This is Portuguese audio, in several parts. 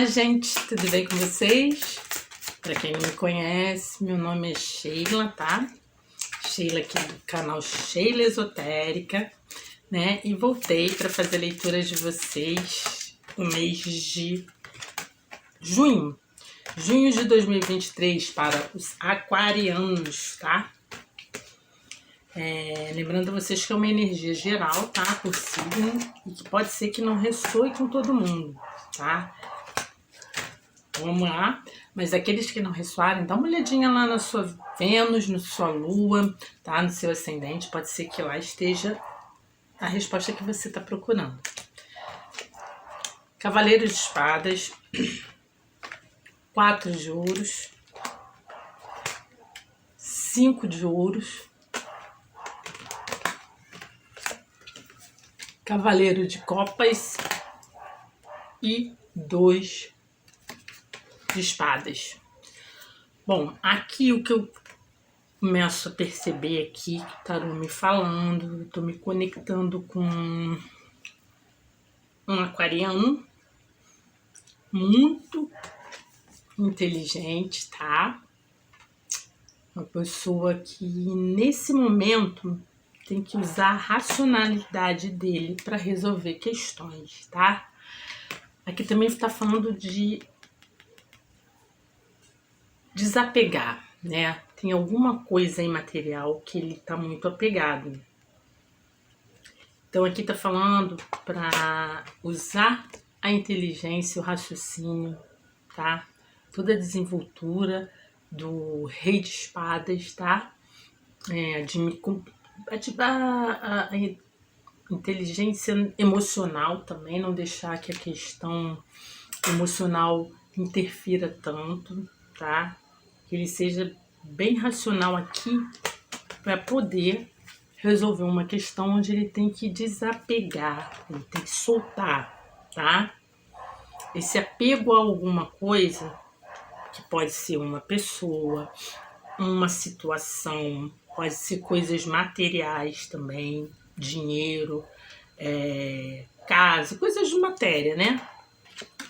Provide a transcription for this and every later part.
Olá, gente, tudo bem com vocês? Para quem não me conhece, meu nome é Sheila, tá? Sheila aqui do canal Sheila Esotérica, né? E voltei para fazer a leitura de vocês no mês de junho. Junho de 2023 para os aquarianos, tá? Lembrando vocês que é uma energia geral, tá? Por signo, e que pode ser que não ressoe com todo mundo, tá? Vamos lá, mas aqueles que não ressoarem, dá uma olhadinha lá na sua Vênus, na sua Lua, tá? No seu ascendente, pode ser que lá esteja a resposta que você está procurando. Cavaleiro de Espadas, 4 de ouros, 5 de ouros, Cavaleiro de Copas e 2 de espadas. Bom, aqui o que eu começo a perceber aqui, que o tarô me falando, eu tô me conectando com um aquariano muito inteligente, tá? Uma pessoa que nesse momento tem que usar a racionalidade dele para resolver questões, tá? Aqui também está falando de desapegar, né? Tem alguma coisa imaterial que ele tá muito apegado. Então aqui tá falando para usar a inteligência, o raciocínio, tá? Toda a desenvoltura do Rei de Espadas, tá? A inteligência emocional também, não deixar que a questão emocional interfira tanto, tá? Que ele seja bem racional aqui para poder resolver uma questão onde ele tem que desapegar, ele tem que soltar, tá? Esse apego a alguma coisa, que pode ser uma pessoa, uma situação, pode ser coisas materiais também, dinheiro, casa, coisas de matéria, né?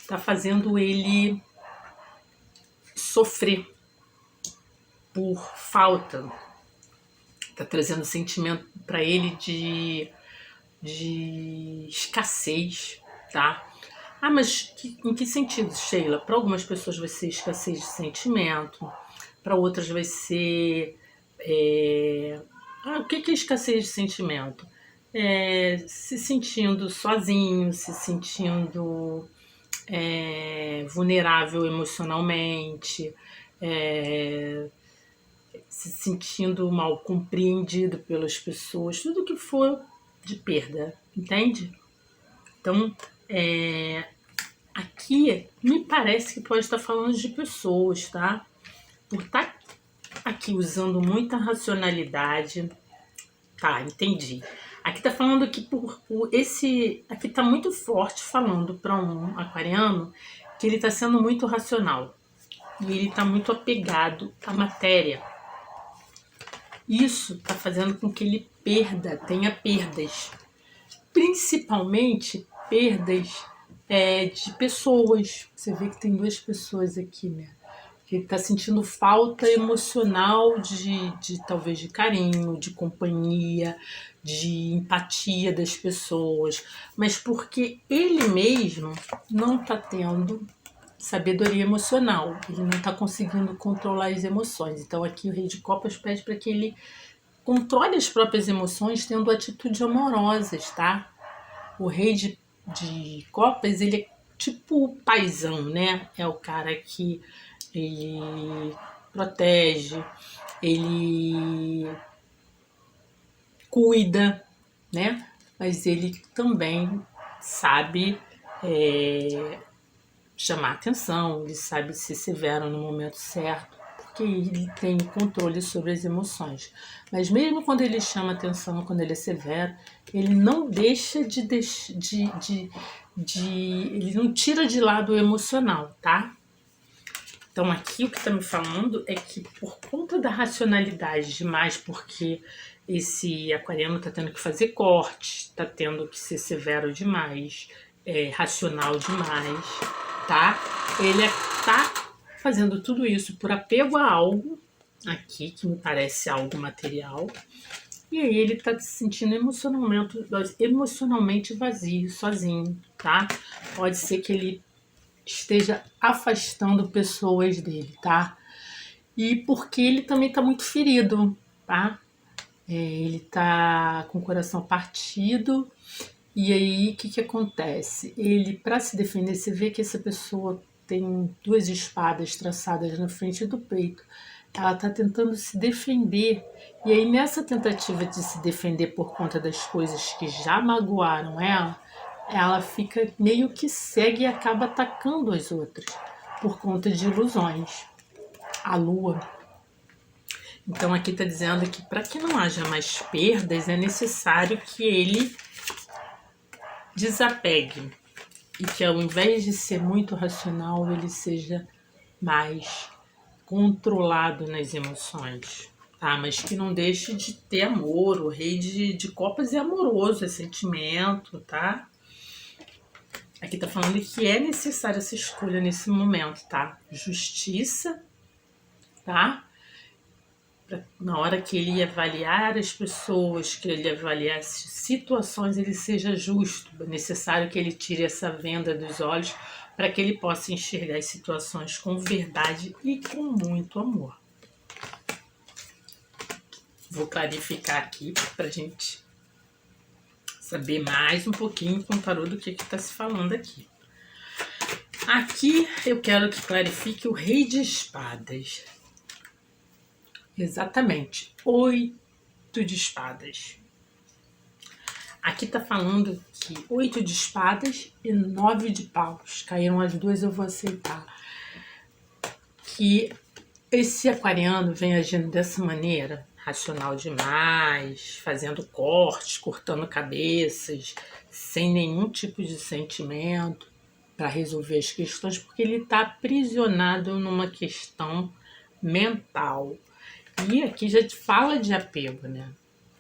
Tá fazendo ele sofrer por falta, tá trazendo sentimento para ele de escassez, tá? Ah, mas em que sentido, Sheila? Para algumas pessoas vai ser escassez de sentimento, para outras vai ser... o que é escassez de sentimento? Se sentindo sozinho, se sentindo vulnerável emocionalmente, se sentindo mal compreendido pelas pessoas, tudo que for de perda, entende? Então, aqui me parece que pode estar falando de pessoas, tá? Por estar aqui usando muita racionalidade, tá, entendi. Aqui tá falando que aqui tá muito forte falando para um aquariano que ele tá sendo muito racional e ele tá muito apegado à matéria. Isso tá fazendo com que ele tenha perdas, principalmente perdas de pessoas. Você vê que tem 2 pessoas aqui, né? Que ele tá sentindo falta emocional talvez de carinho, de companhia, de empatia das pessoas, mas porque ele mesmo não tá tendo sabedoria emocional, ele não tá conseguindo controlar as emoções. Então aqui o Rei de Copas pede para que ele controle as próprias emoções tendo atitudes amorosas, tá? O Rei de Copas, ele é tipo o paizão, né? É o cara que ele protege, ele cuida, né? Mas ele também sabe chamar atenção, ele sabe ser severo no momento certo, porque ele tem controle sobre as emoções. Mas mesmo quando ele chama atenção, quando ele é severo, ele não deixa ele não tira de lado o emocional, tá? Então aqui o que está me falando é que por conta da racionalidade demais, porque esse aquariano está tendo que fazer cortes, está tendo que ser severo demais, racional demais, tá? Ele tá fazendo tudo isso por apego a algo aqui, que me parece algo material. E aí ele tá se sentindo emocionalmente vazio, sozinho, tá? Pode ser que ele esteja afastando pessoas dele, tá? E porque ele também tá muito ferido, tá? Ele tá com o coração partido. E aí, o que acontece? Ele, para se defender, você vê que essa pessoa tem duas espadas traçadas na frente do peito. Ela está tentando se defender. E aí, nessa tentativa de se defender por conta das coisas que já magoaram ela fica meio que cega e acaba atacando as outras por conta de ilusões. A lua. Então, aqui está dizendo que para que não haja mais perdas, é necessário que ele desapegue e que ao invés de ser muito racional, ele seja mais controlado nas emoções, tá? Mas que não deixe de ter amor. O rei de copas é amoroso, é sentimento, tá? Aqui tá falando que é necessária essa escolha nesse momento, tá? Justiça, tá? Na hora que ele avaliar as pessoas, que ele avaliar as situações, ele seja justo. É necessário que ele tire essa venda dos olhos para que ele possa enxergar as situações com verdade e com muito amor. Vou clarificar aqui para a gente saber mais um pouquinho com o tarô do que está se falando aqui. Aqui eu quero que clarifique o Rei de Espadas. Exatamente, 8 de espadas. Aqui tá falando que 8 de espadas e 9 de paus. Caíram as duas, eu vou aceitar. Que esse aquariano vem agindo dessa maneira, racional demais, fazendo cortes, cortando cabeças, sem nenhum tipo de sentimento para resolver as questões, porque ele está aprisionado numa questão mental. E aqui já te fala de apego, né?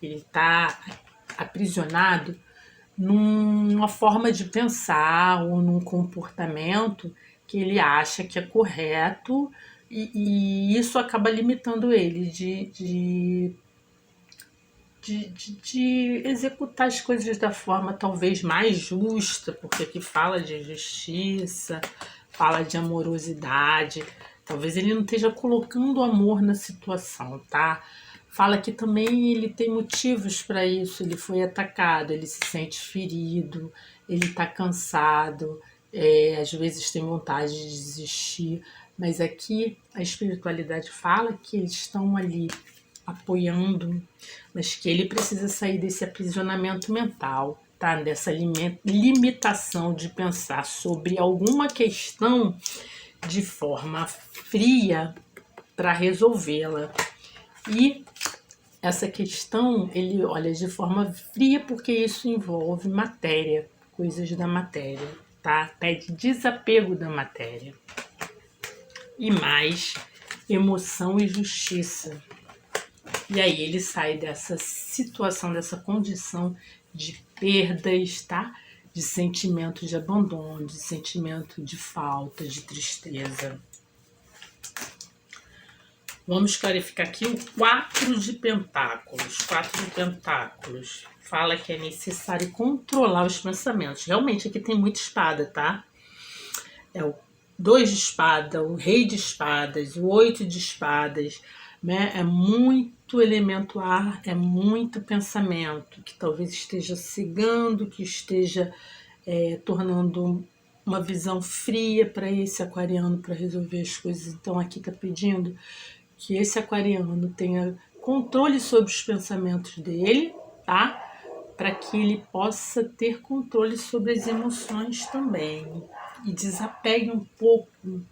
Ele está aprisionado numa forma de pensar ou num comportamento que ele acha que é correto e isso acaba limitando ele de executar as coisas da forma talvez mais justa, porque aqui fala de justiça, fala de amorosidade. Talvez ele não esteja colocando amor na situação, tá? Fala que também ele tem motivos para isso, ele foi atacado, ele se sente ferido, ele está cansado, às vezes tem vontade de desistir, mas aqui a espiritualidade fala que eles estão ali apoiando, mas que ele precisa sair desse aprisionamento mental, tá? Dessa limitação de pensar sobre alguma questão de forma fria para resolvê-la. E essa questão ele olha de forma fria porque isso envolve matéria, coisas da matéria, tá? Pede desapego da matéria. E mais emoção e justiça. E aí ele sai dessa situação, dessa condição de perdas, tá? De sentimento de abandono, de sentimento de falta, de tristeza. Vamos clarificar aqui o 4 de pentáculos. 4 de pentáculos fala que é necessário controlar os pensamentos. Realmente aqui tem muita espada, tá? É o 2 de espada, o rei de espadas, o 8 de espadas, né? É muito elemento ar, é muito pensamento que talvez esteja cegando, que esteja tornando uma visão fria para esse aquariano para resolver as coisas. Então aqui está pedindo que esse aquariano tenha controle sobre os pensamentos dele, tá? Para que ele possa ter controle sobre as emoções também e desapegue um pouco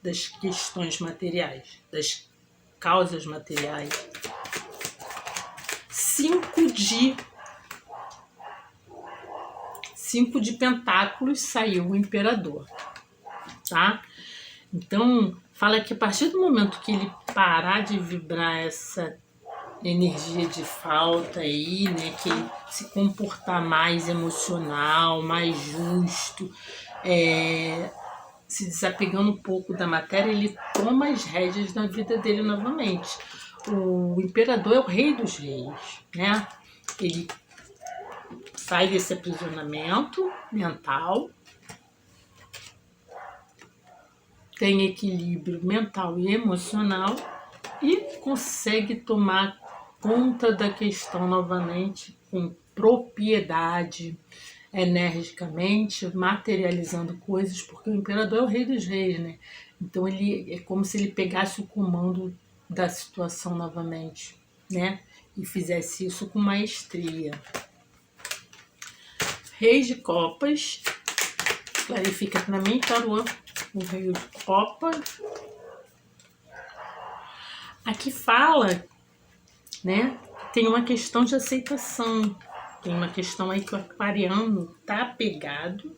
das questões materiais, das causas materiais. 5 de pentáculos saiu o imperador, tá? Então, fala que a partir do momento que ele parar de vibrar essa energia de falta aí, né, que ele se comportar mais emocional, mais justo, se desapegando um pouco da matéria, ele toma as rédeas da vida dele novamente. O imperador é o rei dos reis, né? Ele sai desse aprisionamento mental, tem equilíbrio mental e emocional e consegue tomar conta da questão novamente com propriedade, energicamente, materializando coisas, porque o imperador é o rei dos reis, né? Então ele é como se ele pegasse o comando da situação novamente, né? E fizesse isso com maestria. Reis de Copas, clarifica para mim, tarô, o rei de Copas. Aqui fala, né? Tem uma questão de aceitação. Tem uma questão aí que o aquariano tá apegado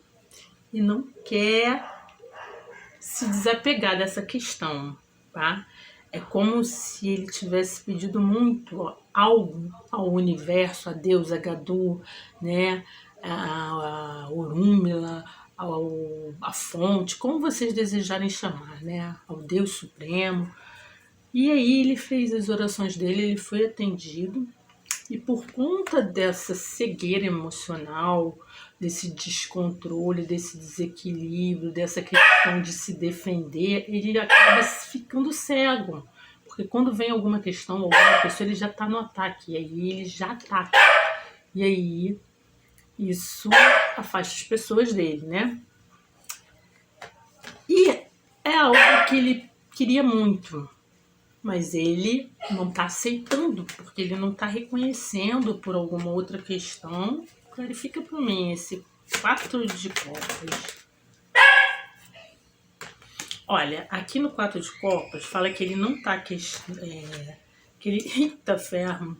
e não quer se desapegar dessa questão, tá? É como se ele tivesse pedido muito algo ao universo, a Deus, a Gadu, né? A Orúmila, a fonte, como vocês desejarem chamar, né? Ao Deus Supremo. E aí ele fez as orações dele, ele foi atendido. E por conta dessa cegueira emocional, desse descontrole, desse desequilíbrio, dessa questão de se defender, ele acaba ficando cego. Porque quando vem alguma questão, alguma pessoa, ele já está no ataque, e aí ele já ataca. E aí isso afasta as pessoas dele, né? E é algo que ele queria muito, mas ele não está aceitando, porque ele não está reconhecendo por alguma outra questão. Clarifica para mim esse 4 de copas. Olha, aqui no 4 de copas fala que ele não está que ele, eita ferro,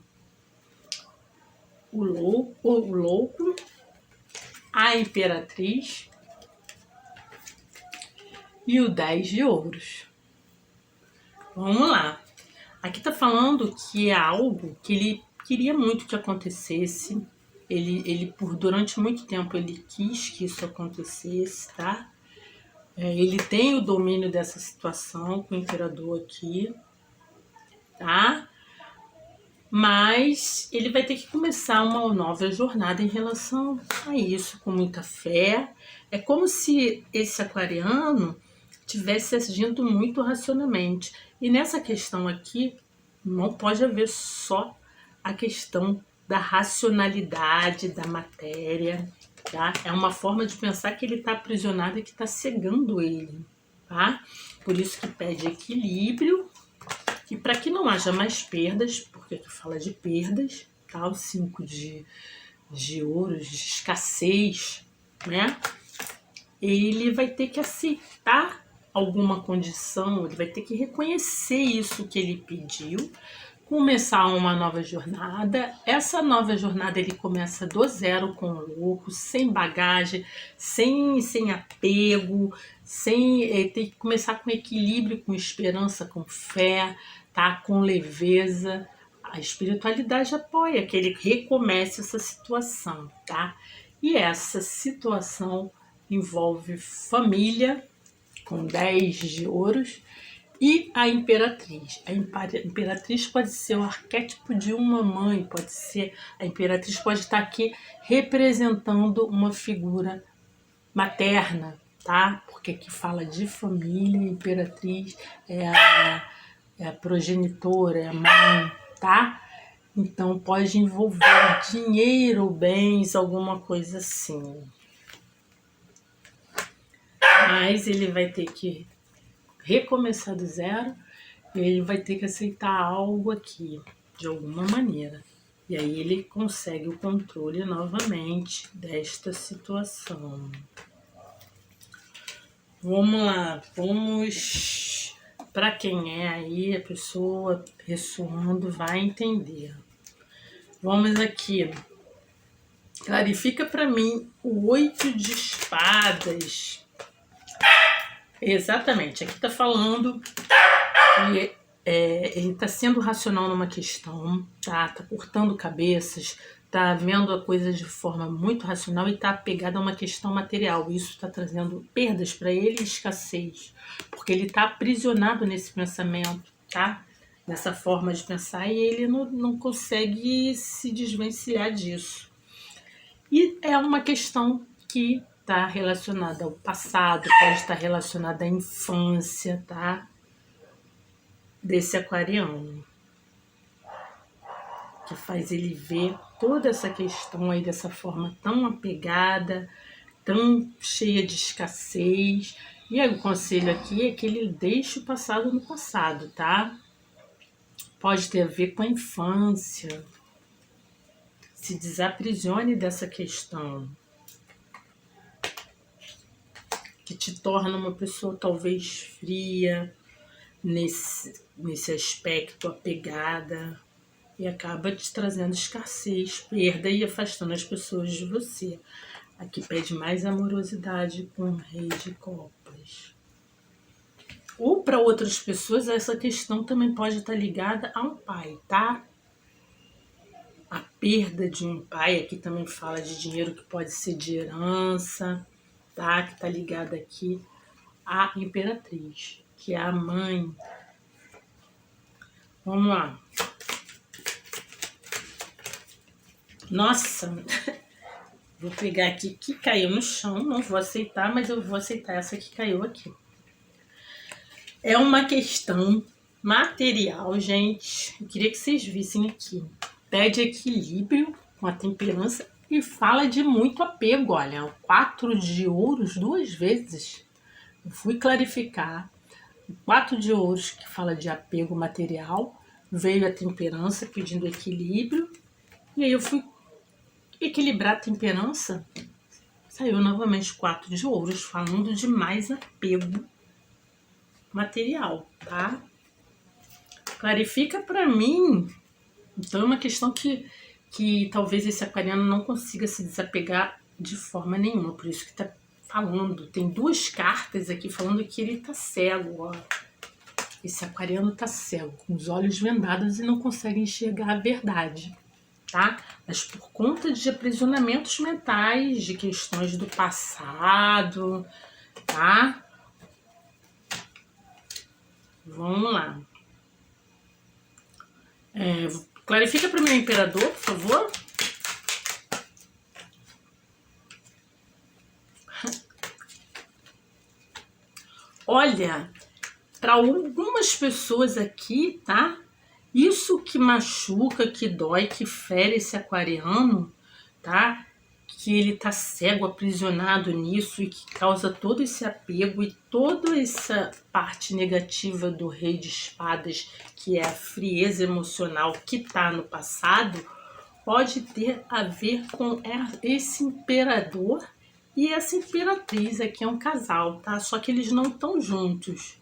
o louco, a imperatriz e o 10 de ouros. Vamos lá. Aqui tá falando que é algo que ele queria muito que acontecesse. Ele durante muito tempo, ele quis que isso acontecesse, tá? Ele tem o domínio dessa situação com o imperador aqui, tá? Mas ele vai ter que começar uma nova jornada em relação a isso, com muita fé. É como se esse aquariano tivesse agindo muito racionalmente. E nessa questão aqui, não pode haver só a questão da racionalidade da matéria, tá? É uma forma de pensar que ele está aprisionado e que está cegando ele, tá? Por isso que pede equilíbrio, e para que não haja mais perdas, porque aqui fala de perdas, tá? O 5 de ouros, de escassez, né? Ele vai ter que aceitar alguma condição, ele vai ter que reconhecer isso que ele pediu, começar uma nova jornada. Essa nova jornada ele começa do zero com o louco, sem bagagem, sem apego, tem que começar com equilíbrio, com esperança, com fé, tá? Com leveza. A espiritualidade apoia que ele recomece essa situação, tá? E essa situação envolve família, com 10 de ouros, e a imperatriz. A imperatriz pode ser o arquétipo de uma mãe, pode ser, a imperatriz pode estar aqui representando uma figura materna, tá? Porque aqui fala de família, a imperatriz é a progenitora, é a mãe, tá? Então pode envolver dinheiro, bens, alguma coisa assim. Mas ele vai ter que recomeçar do zero, e ele vai ter que aceitar algo aqui, de alguma maneira. E aí ele consegue o controle novamente desta situação. Vamos lá, vamos... Para quem é aí, a pessoa ressoando vai entender. Vamos aqui. Clarifica para mim o 8 de espadas. Exatamente, aqui está falando que ele está sendo racional numa questão, tá cortando cabeças, tá vendo a coisa de forma muito racional e tá apegado a uma questão material. Isso está trazendo perdas para ele e escassez, porque ele tá aprisionado nesse pensamento, tá? Nessa forma de pensar e ele não consegue se desvencilhar disso. E é uma questão que está relacionada ao passado, pode estar relacionada à infância, tá? Desse aquariano, que faz ele ver toda essa questão aí dessa forma tão apegada, tão cheia de escassez. E aí o conselho aqui é que ele deixe o passado no passado, tá? Pode ter a ver com a infância. Se desaprisione dessa questão, que te torna uma pessoa talvez fria nesse aspecto, apegada, e acaba te trazendo escassez, perda e afastando as pessoas de você. Aqui pede mais amorosidade com o Rei de Copas. Ou para outras pessoas, essa questão também pode estar ligada a um pai, tá? A perda de um pai, aqui também fala de dinheiro que pode ser de herança, tá? Que está ligada aqui à Imperatriz, que é a mãe. Vamos lá. Nossa, vou pegar aqui que caiu no chão, não vou aceitar, mas eu vou aceitar essa que caiu aqui. É uma questão material, gente. Eu queria que vocês vissem aqui. Pede equilíbrio com a temperança e fala de muito apego. Olha, o 4 de ouros 2 vezes. Eu fui clarificar. O 4 de ouros, que fala de apego material, veio a temperança pedindo equilíbrio. E aí eu fui equilibrar a temperança. Saiu novamente 4 de ouros, falando de mais apego material, tá? Clarifica para mim. Então é uma questão que talvez esse aquariano não consiga se desapegar de forma nenhuma, por isso que tá falando. Tem 2 cartas aqui falando que ele tá cego, ó. Esse aquariano tá cego, com os olhos vendados e não consegue enxergar a verdade, tá? Mas por conta de aprisionamentos mentais, de questões do passado, tá? Vamos lá. Clarifica para o meu imperador, por favor. Olha, para algumas pessoas aqui, tá? Isso que machuca, que dói, que fere esse aquariano, tá? Que ele tá cego, aprisionado nisso e que causa todo esse apego e toda essa parte negativa do Rei de Espadas, que é a frieza emocional que tá no passado, pode ter a ver com esse imperador e essa imperatriz. Aqui é um casal, tá? Só que eles não estão juntos.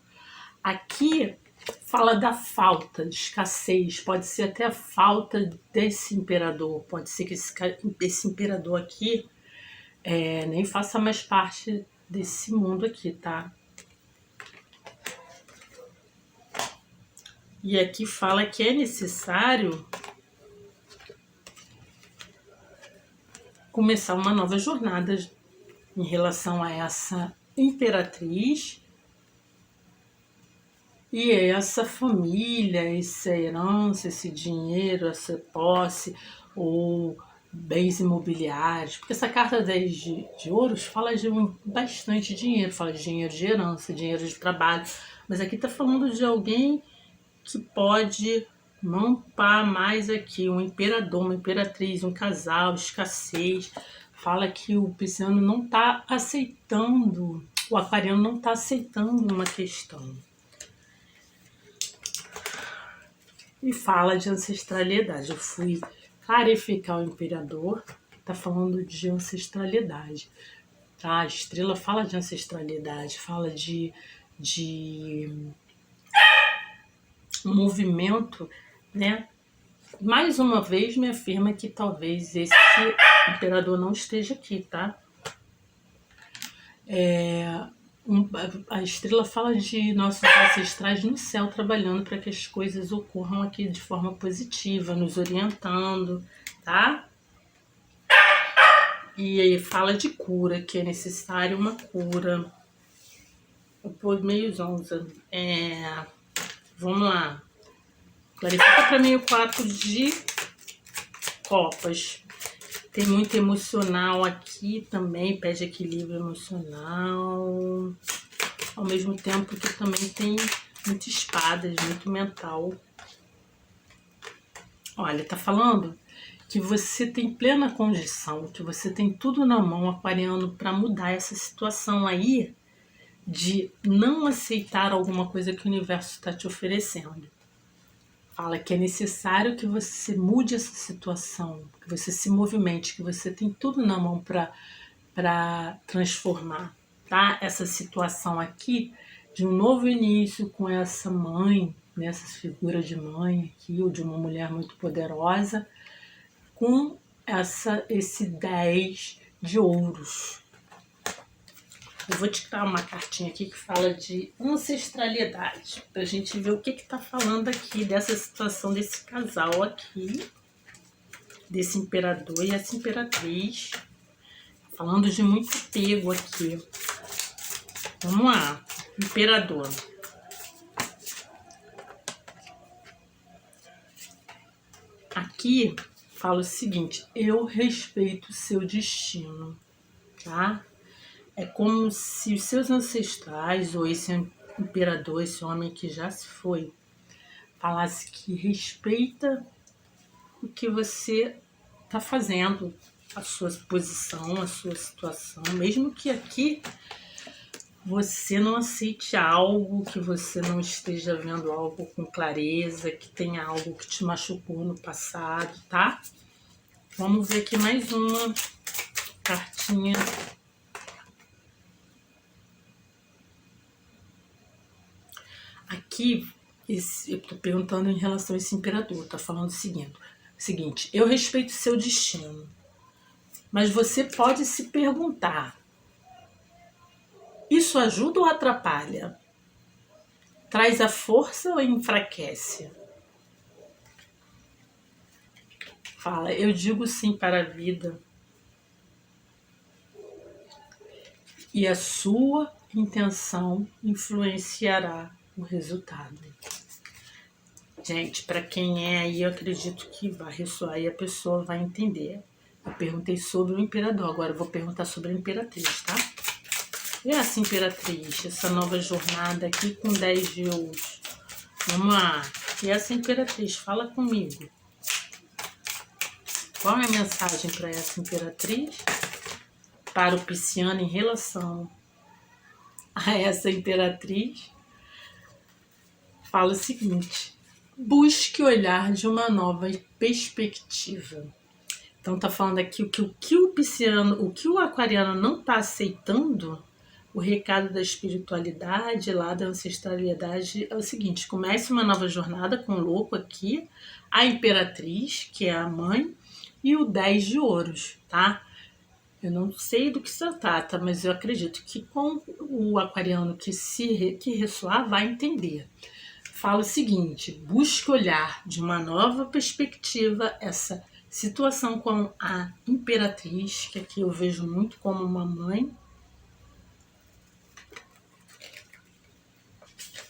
Aqui fala da falta, de escassez, pode ser até a falta desse imperador, pode ser que esse imperador aqui nem faça mais parte desse mundo aqui, tá? E aqui fala que é necessário começar uma nova jornada em relação a essa imperatriz e essa família, essa herança, esse dinheiro, essa posse ou bens imobiliários. Porque essa carta 10 de ouros fala de bastante dinheiro, fala de dinheiro de herança, dinheiro de trabalho. Mas aqui está falando de alguém que pode não pá mais aqui, um imperador, uma imperatriz, um casal, escassez. Fala que o pisciano não está aceitando, o aquariano não está aceitando uma questão. E fala de ancestralidade. Eu fui clarificar o imperador, tá falando de ancestralidade. Tá? A estrela fala de ancestralidade, fala de movimento, né? Mais uma vez me afirma que talvez esse imperador não esteja aqui, tá? A estrela fala de nossos ancestrais no céu trabalhando para que as coisas ocorram aqui de forma positiva, nos orientando, tá? E aí fala de cura, que é necessário uma cura. Eu pôs meio zonza. Vamos lá. Clarifica para mim o 4 de copas. Tem muito emocional aqui também, pede equilíbrio emocional. Ao mesmo tempo que também tem muitas espadas, muito mental. Olha, tá falando que você tem plena condição, que você tem tudo na mão, aquariano, para mudar essa situação aí de não aceitar alguma coisa que o universo está te oferecendo. Fala que é necessário que você mude essa situação, que você se movimente, que você tem tudo na mão para transformar, tá? Essa situação aqui de um novo início com essa mãe, nessa figura de mãe aqui, ou de uma mulher muito poderosa, com esse 10 de ouros. Eu vou te dar uma cartinha aqui que fala de ancestralidade, pra gente ver o que tá falando aqui dessa situação desse casal aqui, desse imperador e essa imperatriz. Falando de muito apego aqui. Vamos lá, imperador. Aqui fala o seguinte: eu respeito o seu destino, tá? É como se os seus ancestrais, ou esse imperador, esse homem que já se foi, falasse que respeita o que você está fazendo, a sua posição, a sua situação, mesmo que aqui você não aceite algo, que você não esteja vendo algo com clareza, que tenha algo que te machucou no passado, tá? Vamos ver aqui mais uma cartinha. Aqui, eu tô perguntando em relação a esse imperador, tá falando o seguinte: eu respeito seu destino, mas você pode se perguntar, isso ajuda ou atrapalha? Traz a força ou enfraquece? Fala, eu digo sim para a vida. E a sua intenção influenciará o resultado. Gente, para quem é aí, eu acredito que vai ressoar e a pessoa vai entender. Eu perguntei sobre o imperador, agora eu vou perguntar sobre a imperatriz, tá? E essa imperatriz, essa nova jornada aqui com 10 de ouros. Vamos lá. E essa imperatriz, fala comigo. Qual é a mensagem para essa imperatriz? Para o pisciano em relação a essa imperatriz, fala o seguinte: busque olhar de uma nova perspectiva. Então tá falando aqui o que o pisciano, o que o aquariano não tá aceitando, o recado da espiritualidade, lá da ancestralidade, é o seguinte: comece uma nova jornada com o louco aqui, a imperatriz, que é a mãe, e o 10 de ouros, tá? Eu não sei do que se trata, mas eu acredito que com o aquariano que ressoar vai entender. Fala o seguinte: busque olhar de uma nova perspectiva essa situação com a imperatriz, que aqui eu vejo muito como uma mãe.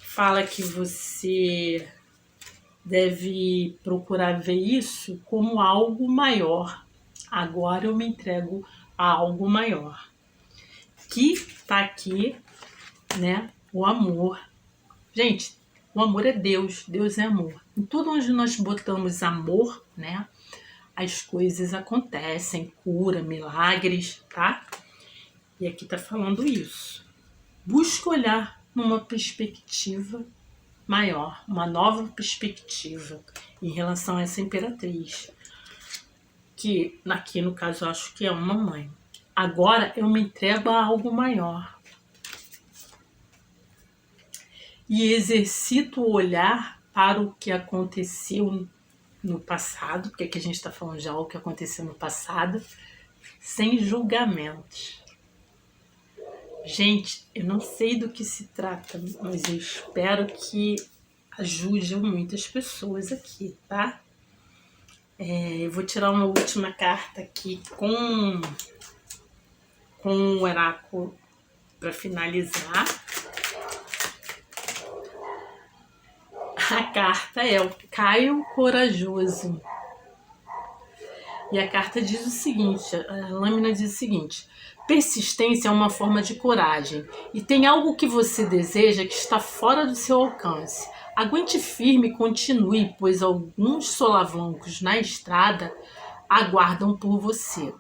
Fala que você deve procurar ver isso como algo maior. Agora eu me entrego a algo maior. Que tá aqui, né? O amor. Gente, o amor é Deus. Deus é amor. Em tudo onde nós botamos amor, né? As coisas acontecem, cura, milagres, tá? E aqui tá falando isso. Busca olhar numa perspectiva maior, uma nova perspectiva em relação a essa imperatriz, que aqui no caso eu acho que é uma mãe. Agora eu me entrego a algo maior e exercito o olhar para o que aconteceu no passado, porque aqui a gente está falando já o que aconteceu no passado, sem julgamentos. Gente, eu não sei do que se trata, mas eu espero que ajude muitas pessoas aqui, tá? Eu vou tirar uma última carta aqui com com o oráculo para finalizar. A carta é o Caio Corajoso. E a carta diz o seguinte, a lâmina diz o seguinte: persistência é uma forma de coragem e tem algo que você deseja que está fora do seu alcance. Aguente firme e continue, pois alguns solavancos na estrada aguardam por você.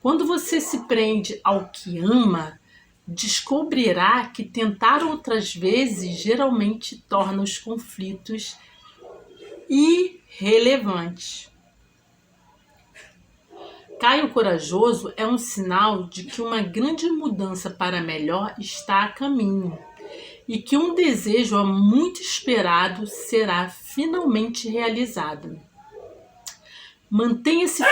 Quando você se prende ao que ama, descobrirá que tentar outras vezes geralmente torna os conflitos irrelevantes. Caio Corajoso é um sinal de que uma grande mudança para melhor está a caminho e que um desejo há muito esperado será finalmente realizado. Mantenha-se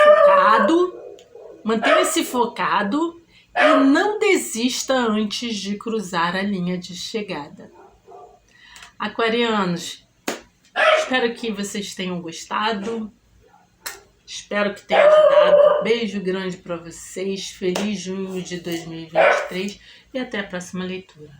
focado e não desista antes de cruzar a linha de chegada. Aquarianos, espero que vocês tenham gostado. Espero que tenha ajudado. Beijo grande para vocês. Feliz junho de 2023 e até a próxima leitura.